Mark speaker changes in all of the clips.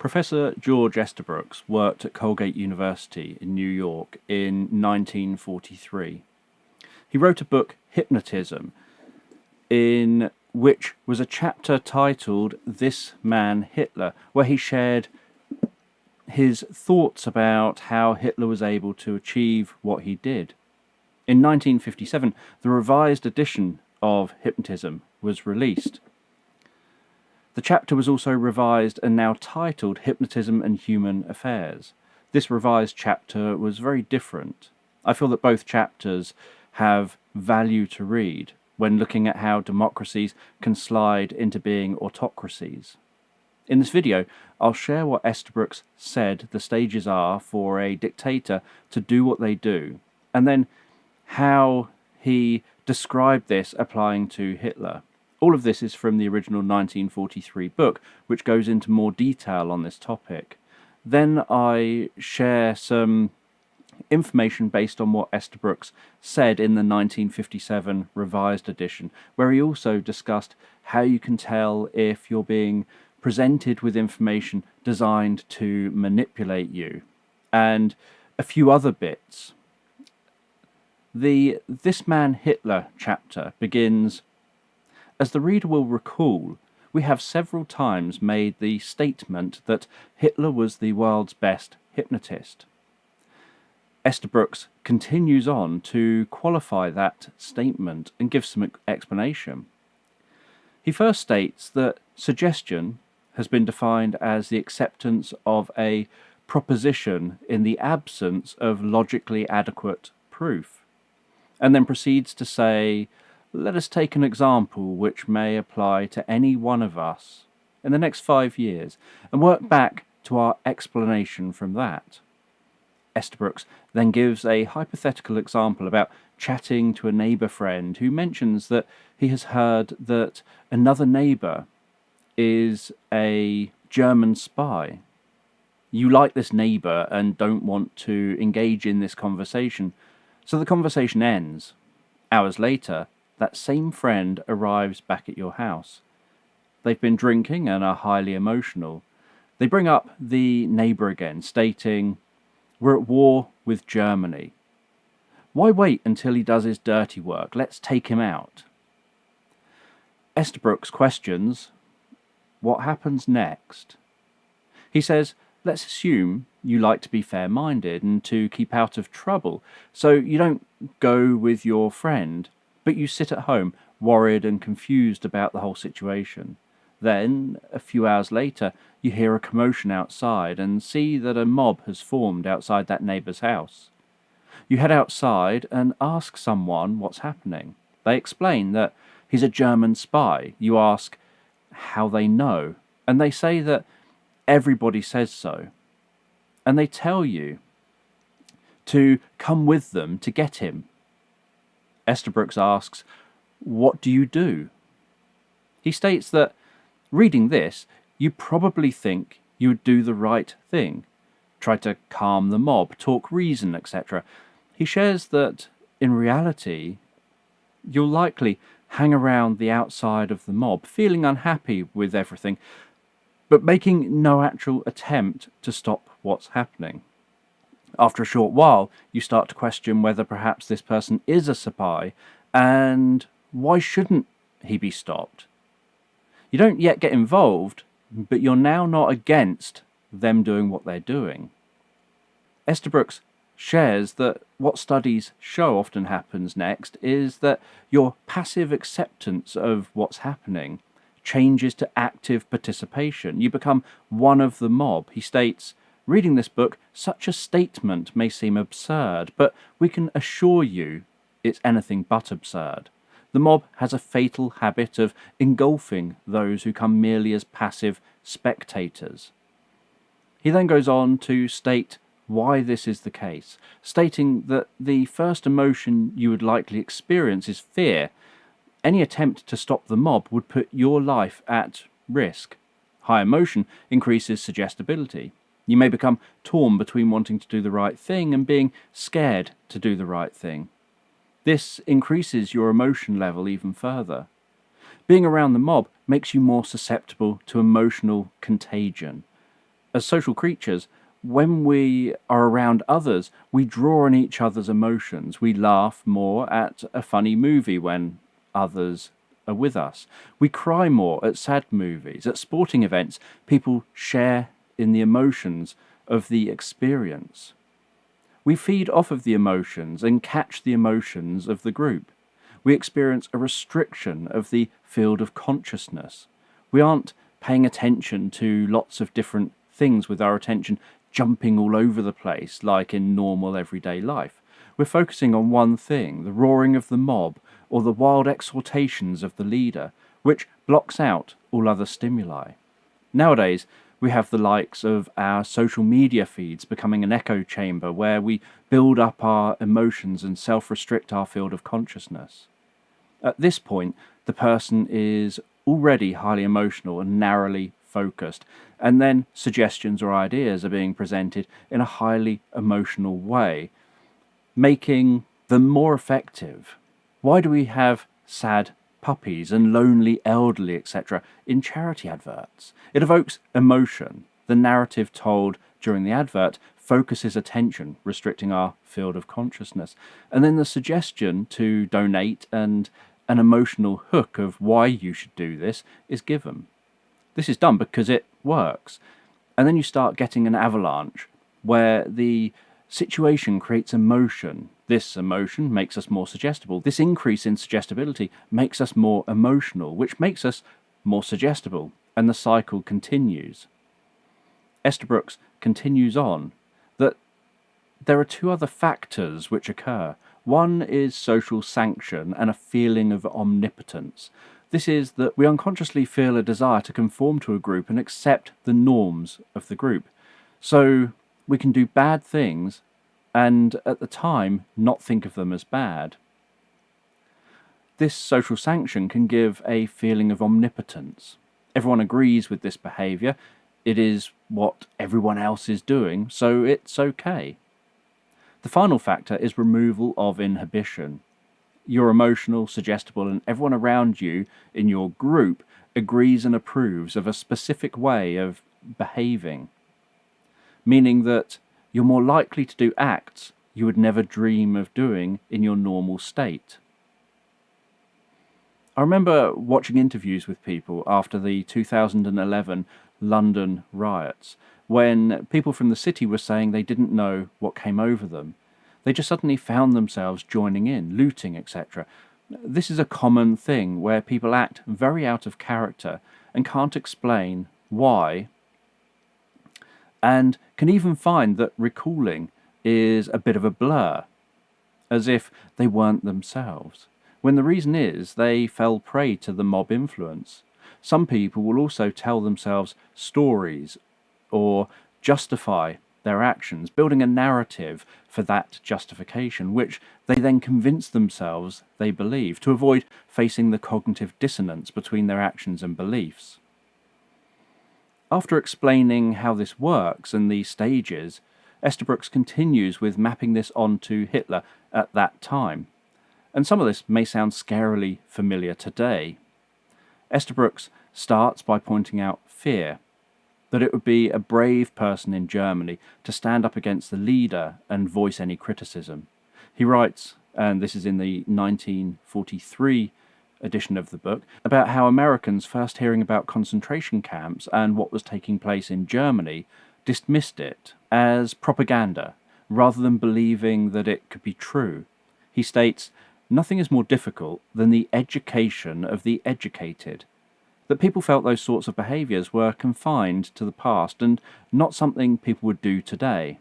Speaker 1: Professor George Estabrooks worked at Colgate University in New York in 1943. He wrote a book, Hypnotism, in which was a chapter titled This Man Hitler, where he shared his thoughts about how Hitler was able to achieve what he did. In 1957, the revised edition of Hypnotism was released. The chapter was also revised and now titled Hypnotism and Human Affairs. This revised chapter was very different. I feel that both chapters have value to read when looking at how democracies can slide into being autocracies. In this video, I'll share what Estabrooks said the stages are for a dictator to do what they do, and then how he described this applying to Hitler. All of this is from the original 1943 book, which goes into more detail on this topic. Then I share some information based on what Estabrooks said in the 1957 revised edition, where he also discussed how you can tell if you're being presented with information designed to manipulate you, and a few other bits. The This Man Hitler chapter begins, as the reader will recall, we have several times made the statement that Hitler was the world's best hypnotist. Estabrooks continues on to qualify that statement and gives some explanation. He first states that suggestion has been defined as the acceptance of a proposition in the absence of logically adequate proof, and then proceeds to say, let us take an example which may apply to any one of us in the next 5 years and work back to our explanation from that. Estabrooks then gives a hypothetical example about chatting to a neighbour friend who mentions that he has heard that another neighbour is a German spy. You like this neighbour and don't want to engage in this conversation, so the conversation ends. Hours later, that same friend arrives back at your house. They've been drinking and are highly emotional. They bring up the neighbour again, stating, we're at war with Germany. Why wait until he does his dirty work? Let's take him out. Estabrooks questions, what happens next? He says, let's assume you like to be fair-minded and to keep out of trouble, so you don't go with your friend, but you sit at home, worried and confused about the whole situation. Then, a few hours later, you hear a commotion outside and see that a mob has formed outside that neighbour's house. You head outside and ask someone what's happening. They explain that he's a German spy. You ask how they know, and they say that everybody says so. And they tell you to come with them to get him. Estabrooks asks, what do you do? He states that, reading this, you probably think you would do the right thing, try to calm the mob, talk reason, etc. He shares that, in reality, you'll likely hang around the outside of the mob, feeling unhappy with everything, but making no actual attempt to stop what's happening. After a short while, you start to question whether perhaps this person is a spy, and why shouldn't he be stopped? You don't yet get involved, but you're now not against them doing what they're doing. Estabrooks shares that what studies show often happens next is that your passive acceptance of what's happening changes to active participation. You become one of the mob. He states, reading this book, such a statement may seem absurd, but we can assure you it's anything but absurd. The mob has a fatal habit of engulfing those who come merely as passive spectators. He then goes on to state why this is the case, stating that the first emotion you would likely experience is fear. Any attempt to stop the mob would put your life at risk. High emotion increases suggestibility. You may become torn between wanting to do the right thing and being scared to do the right thing. This increases your emotion level even further. Being around the mob makes you more susceptible to emotional contagion. As social creatures, when we are around others, we draw on each other's emotions. We laugh more at a funny movie when others are with us. We cry more at sad movies. At sporting events, people share in the emotions of the experience. We feed off of the emotions and catch the emotions of the group. We experience a restriction of the field of consciousness. We aren't paying attention to lots of different things with our attention jumping all over the place like in normal everyday life. We're focusing on one thing, the roaring of the mob or the wild exhortations of the leader, which blocks out all other stimuli. Nowadays, we have the likes of our social media feeds becoming an echo chamber where we build up our emotions and self-restrict our field of consciousness. At this point, the person is already highly emotional and narrowly focused, and then suggestions or ideas are being presented in a highly emotional way, making them more effective. Why do we have sad puppies and lonely elderly, etc., in charity adverts? It evokes emotion. The narrative told during the advert focuses attention, restricting our field of consciousness. And then the suggestion to donate and an emotional hook of why you should do this is given. This is done because it works. And then you start getting an avalanche where the situation creates emotion. This emotion makes us more suggestible. This increase in suggestibility makes us more emotional, which makes us more suggestible, and the cycle continues. Estabrooks continues on that there are two other factors which occur. One is social sanction and a feeling of omnipotence. This is that we unconsciously feel a desire to conform to a group and accept the norms of the group. So we can do bad things and at the time not think of them as bad. This social sanction can give a feeling of omnipotence. Everyone agrees with this behaviour. It is what everyone else is doing, so it's okay. The final factor is removal of inhibition. You're emotional, suggestible, and everyone around you in your group agrees and approves of a specific way of behaving, meaning that you're more likely to do acts you would never dream of doing in your normal state. I remember watching interviews with people after the 2011 London riots, when people from the city were saying they didn't know what came over them. They just suddenly found themselves joining in, looting, etc. This is a common thing where people act very out of character and can't explain why, and can even find that recalling is a bit of a blur, as if they weren't themselves, when the reason is they fell prey to the mob influence. Some people will also tell themselves stories or justify their actions, building a narrative for that justification, which they then convince themselves they believe, to avoid facing the cognitive dissonance between their actions and beliefs. After explaining how this works and the stages, Estabrooks continues with mapping this onto Hitler at that time. And some of this may sound scarily familiar today. Estabrooks starts by pointing out fear, that it would be a brave person in Germany to stand up against the leader and voice any criticism. He writes, and this is in the 1943 edition of the book, about how Americans, first hearing about concentration camps and what was taking place in Germany, dismissed it as propaganda rather than believing that it could be true. He states, "Nothing is more difficult than the education of the educated." That people felt those sorts of behaviours were confined to the past and not something people would do today.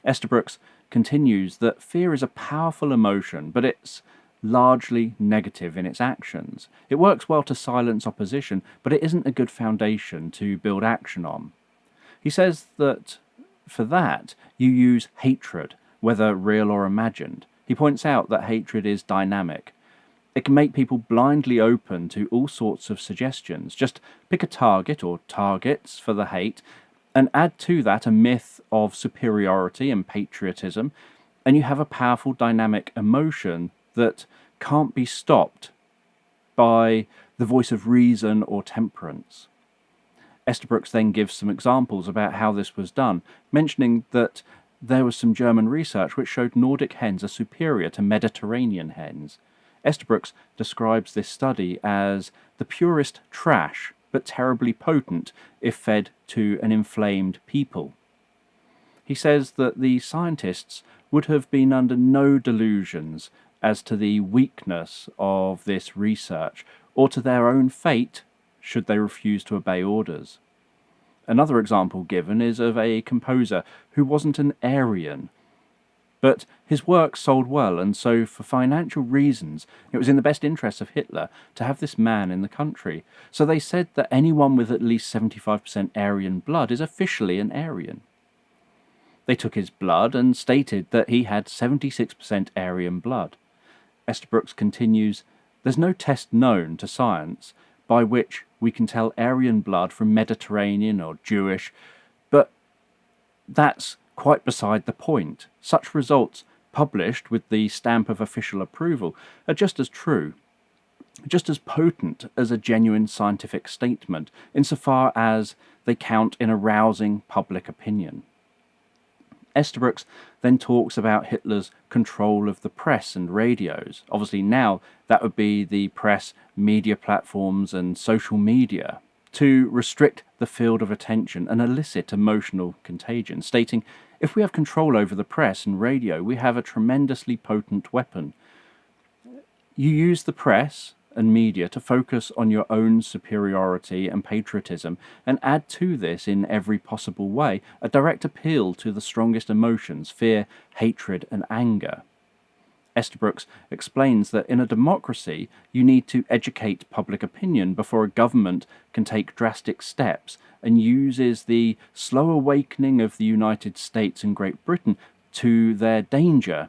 Speaker 1: Estabrooks continues that fear is a powerful emotion, but it's largely negative in its actions. It works well to silence opposition, but it isn't a good foundation to build action on. He says that for that, you use hatred, whether real or imagined. He points out that hatred is dynamic. It can make people blindly open to all sorts of suggestions. Just pick a target or targets for the hate and add to that a myth of superiority and patriotism, and you have a powerful dynamic emotion that can't be stopped by the voice of reason or temperance. Estabrooks then gives some examples about how this was done, mentioning that there was some German research which showed Nordic hens are superior to Mediterranean hens. Estabrooks describes this study as the purest trash, but terribly potent if fed to an inflamed people. He says that the scientists would have been under no delusions as to the weakness of this research, or to their own fate should they refuse to obey orders. Another example given is of a composer who wasn't an Aryan, but his work sold well, and so for financial reasons it was in the best interests of Hitler to have this man in the country. So they said that anyone with at least 75% Aryan blood is officially an Aryan. They took his blood and stated that he had 76% Aryan blood. Estabrooks continues, "There's no test known to science by which we can tell Aryan blood from Mediterranean or Jewish, but that's quite beside the point. Such results, published with the stamp of official approval, are just as true, just as potent as a genuine scientific statement, insofar as they count in arousing public opinion." Estabrooks then talks about Hitler's control of the press and radios. Obviously now that would be the press, media platforms and social media, to restrict the field of attention and elicit emotional contagion, stating, "If we have control over the press and radio, we have a tremendously potent weapon. You use the press and media to focus on your own superiority and patriotism, and add to this in every possible way a direct appeal to the strongest emotions, fear, hatred and anger." Estabrooks explains that in a democracy you need to educate public opinion before a government can take drastic steps, and uses the slow awakening of the United States and Great Britain to their danger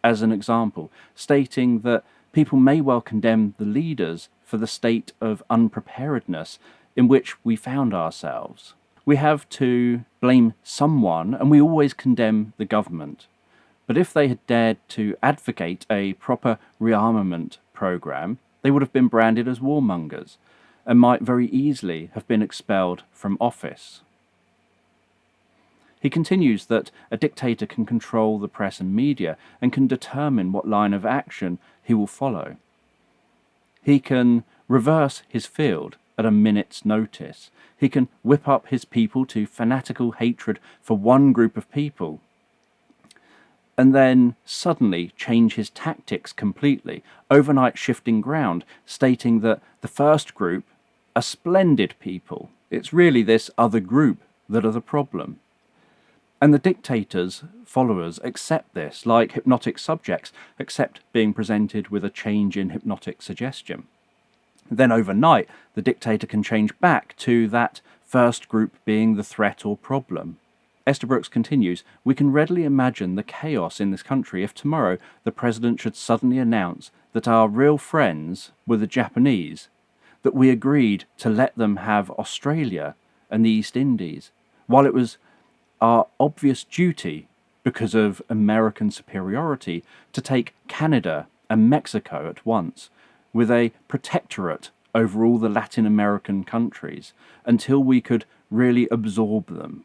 Speaker 1: as an example, stating that people may well condemn the leaders for the state of unpreparedness in which we found ourselves. We have to blame someone, and we always condemn the government. But if they had dared to advocate a proper rearmament program, they would have been branded as warmongers, and might very easily have been expelled from office. He continues that a dictator can control the press and media and can determine what line of action he will follow. He can reverse his field at a minute's notice. He can whip up his people to fanatical hatred for one group of people, and then suddenly change his tactics completely, overnight shifting ground, stating that the first group are splendid people. It's really this other group that are the problem. And the dictator's followers accept this, like hypnotic subjects accept being presented with a change in hypnotic suggestion. Then overnight, the dictator can change back to that first group being the threat or problem. Estabrooks continues, "We can readily imagine the chaos in this country if tomorrow the president should suddenly announce that our real friends were the Japanese, that we agreed to let them have Australia and the East Indies, while it was our obvious duty, because of American superiority, to take Canada and Mexico at once, with a protectorate over all the Latin American countries, until we could really absorb them."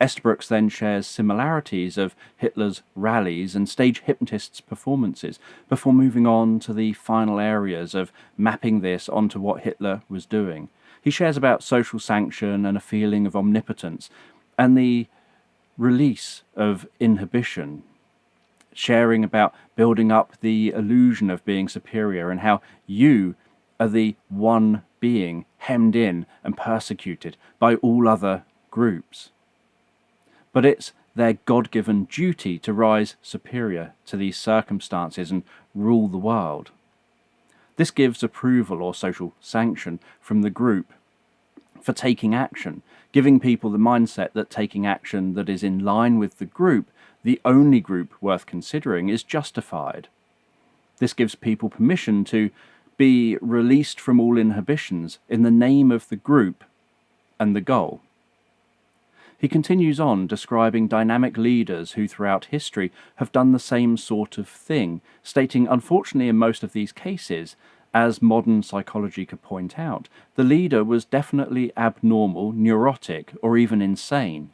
Speaker 1: Estabrooks then shares similarities of Hitler's rallies and stage hypnotists' performances, before moving on to the final areas of mapping this onto what Hitler was doing. He shares about social sanction and a feeling of omnipotence, and the release of inhibition, sharing about building up the illusion of being superior and how you are the one being hemmed in and persecuted by all other groups. But it's their God-given duty to rise superior to these circumstances and rule the world. This gives approval or social sanction from the group for taking action, giving people the mindset that taking action that is in line with the group, the only group worth considering, is justified. This gives people permission to be released from all inhibitions in the name of the group and the goal. He continues on describing dynamic leaders who throughout history have done the same sort of thing, stating unfortunately in most of these cases as modern psychology could point out, the leader was definitely abnormal, neurotic, or even insane.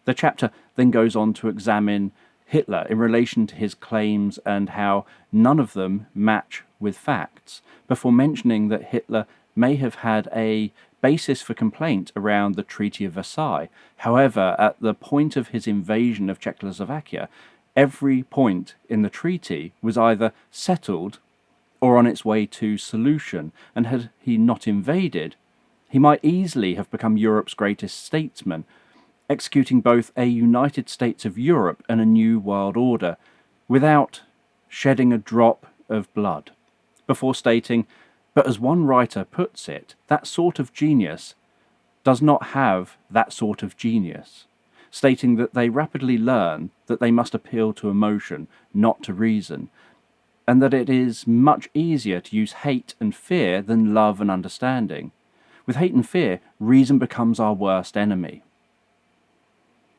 Speaker 1: The chapter then goes on to examine Hitler in relation to his claims and how none of them match with facts, before mentioning that Hitler may have had a basis for complaint around the Treaty of Versailles. However, at the point of his invasion of Czechoslovakia, every point in the treaty was either settled or on its way to solution, and had he not invaded, he might easily have become Europe's greatest statesman, executing both a United States of Europe and a new world order, without shedding a drop of blood, before stating, but as one writer puts it, that sort of genius does not have that sort of genius, stating that they rapidly learn that they must appeal to emotion, not to reason, and that it is much easier to use hate and fear than love and understanding. With hate and fear, reason becomes our worst enemy.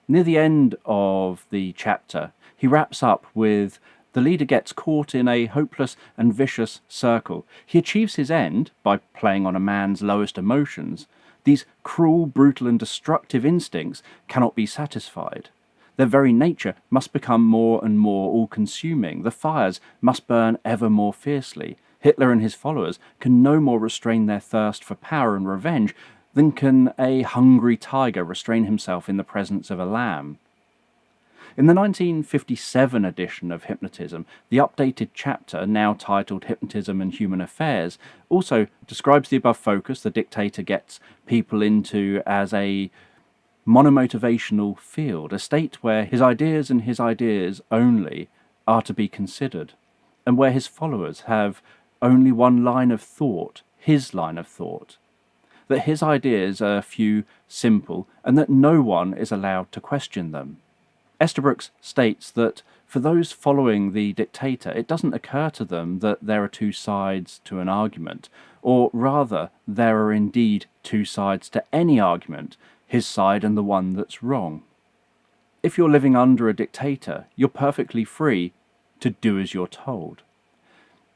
Speaker 1: Near the end of the chapter, he wraps up with the leader gets caught in a hopeless and vicious circle. He achieves his end by playing on a man's lowest emotions. These cruel, brutal, and destructive instincts cannot be satisfied. Their very nature must become more and more all-consuming. The fires must burn ever more fiercely. Hitler and his followers can no more restrain their thirst for power and revenge than can a hungry tiger restrain himself in the presence of a lamb. In the 1957 edition of Hypnotism, the updated chapter, now titled Hypnotism and Human Affairs, also describes the above focus the dictator gets people into as a monomotivational field, a state where his ideas and his ideas only are to be considered, and where his followers have only one line of thought, his line of thought, that his ideas are few, simple, and that no one is allowed to question them. Estabrooks states that for those following the dictator, it doesn't occur to them that there are two sides to an argument, or rather, there are indeed two sides to any argument, his side and the one that's wrong. If you're living under a dictator, you're perfectly free to do as you're told.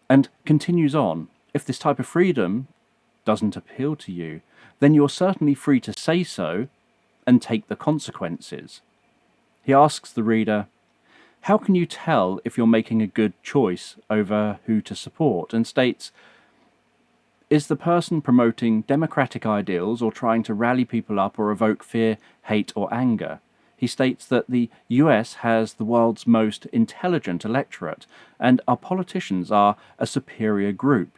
Speaker 1: And continues on, if this type of freedom doesn't appeal to you, then you're certainly free to say so and take the consequences. He asks the reader, how can you tell if you're making a good choice over who to support? And states, is the person promoting democratic ideals or trying to rally people up or evoke fear, hate, or anger? He states that the US has the world's most intelligent electorate, and our politicians are a superior group.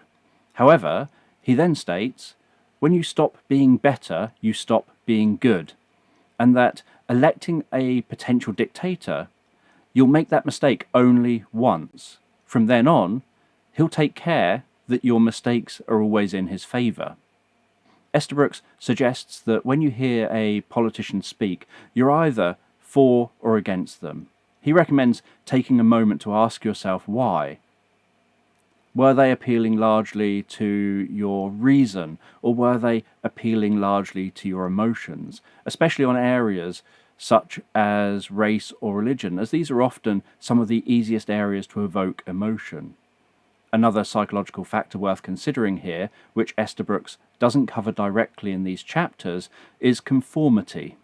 Speaker 1: However, he then states, when you stop being better, you stop being good, and that electing a potential dictator, you'll make that mistake only once. From then on, he'll take care that your mistakes are always in his favour. Estabrooks suggests that when you hear a politician speak, you're either for or against them. He recommends taking a moment to ask yourself why. Were they appealing largely to your reason, or were they appealing largely to your emotions, especially on areas such as race or religion, as these are often some of the easiest areas to evoke emotion? Another psychological factor worth considering here, which Estabrooks doesn't cover directly in these chapters, is conformity.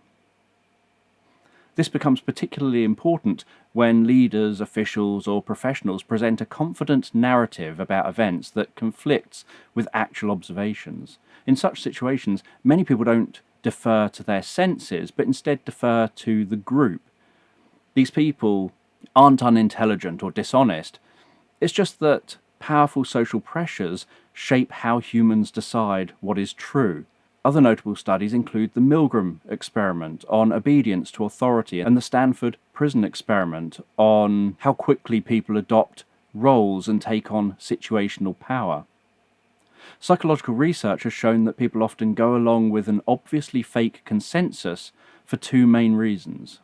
Speaker 1: This becomes particularly important when leaders, officials, or professionals present a confident narrative about events that conflicts with actual observations. In such situations, many people don't defer to their senses, but instead defer to the group. These people aren't unintelligent or dishonest. It's just that powerful social pressures shape how humans decide what is true. Other notable studies include the Milgram experiment on obedience to authority and the Stanford prison experiment on how quickly people adopt roles and take on situational power. Psychological research has shown that people often go along with an obviously fake consensus for two main reasons.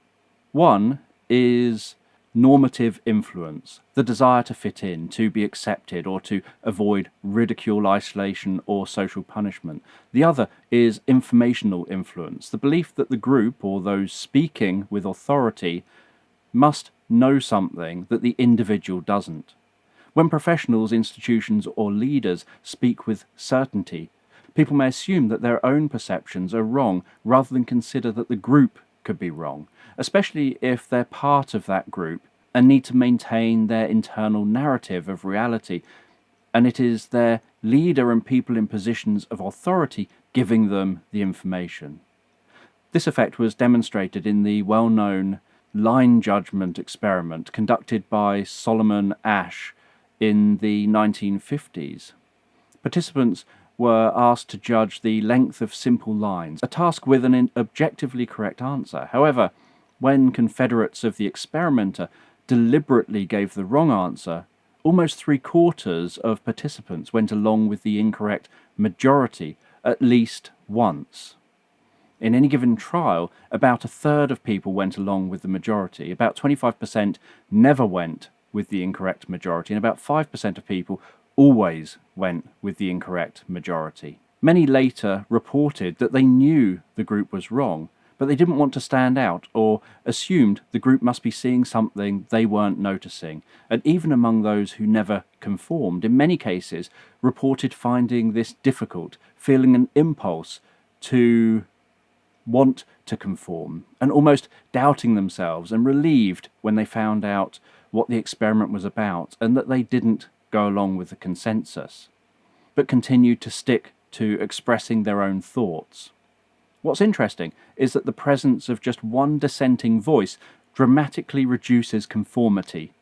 Speaker 1: One is normative influence, the desire to fit in, to be accepted, or to avoid ridicule, isolation, or social punishment. The other is informational influence, the belief that the group, or those speaking with authority, must know something that the individual doesn't. When professionals, institutions, or leaders speak with certainty, people may assume that their own perceptions are wrong rather than consider that the group could be wrong, especially if they're part of that group and need to maintain their internal narrative of reality, and it is their leader and people in positions of authority giving them the information. This effect was demonstrated in the well-known line judgment experiment conducted by Solomon Asch in the 1950s. Participants were asked to judge the length of simple lines, a task with an objectively correct answer. However, when confederates of the experimenter deliberately gave the wrong answer, almost 3/4 of participants went along with the incorrect majority at least once. In any given trial, about 1/3 of people went along with the majority, about 25% never went with the incorrect majority, and about 5% of people always went with the incorrect majority. Many later reported that they knew the group was wrong, but they didn't want to stand out or assumed the group must be seeing something they weren't noticing. And even among those who never conformed, in many cases, reported finding this difficult, feeling an impulse to want to conform, and almost doubting themselves and relieved when they found out what the experiment was about and that they didn't go along with the consensus, but continued to stick to expressing their own thoughts. What's interesting is that the presence of just one dissenting voice dramatically reduces conformity.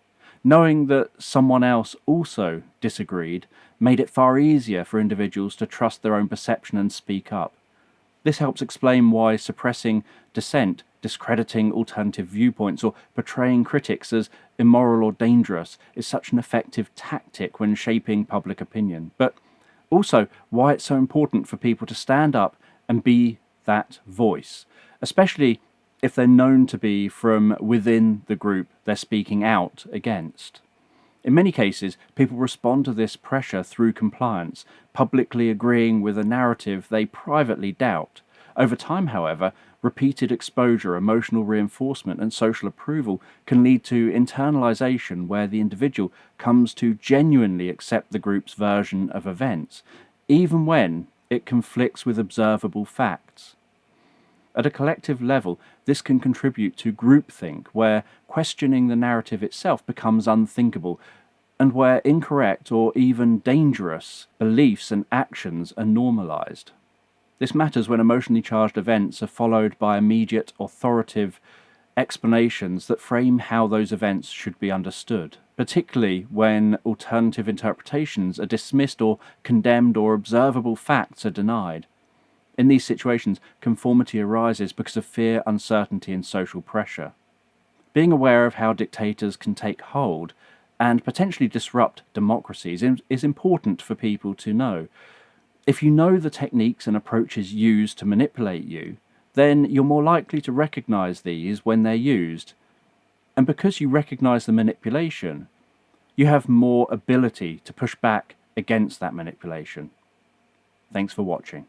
Speaker 1: Knowing that someone else also disagreed made it far easier for individuals to trust their own perception and speak up. This helps explain why suppressing dissent, discrediting alternative viewpoints, or portraying critics as immoral or dangerous is such an effective tactic when shaping public opinion, but also why it's so important for people to stand up and be that voice, especially if they're known to be from within the group they're speaking out against. In many cases, people respond to this pressure through compliance, publicly agreeing with a narrative they privately doubt. Over time, however, repeated exposure, emotional reinforcement, and social approval can lead to internalization where the individual comes to genuinely accept the group's version of events, even when it conflicts with observable facts. At a collective level, this can contribute to groupthink, where questioning the narrative itself becomes unthinkable, and where incorrect or even dangerous beliefs and actions are normalized. This matters when emotionally charged events are followed by immediate, authoritative explanations that frame how those events should be understood, particularly when alternative interpretations are dismissed or condemned or observable facts are denied. In these situations, conformity arises because of fear, uncertainty, and social pressure. Being aware of how dictators can take hold and potentially disrupt democracies is important for people to know. If you know the techniques and approaches used to manipulate you, then you're more likely to recognize these when they're used. And because you recognize the manipulation, you have more ability to push back against that manipulation. Thanks for watching.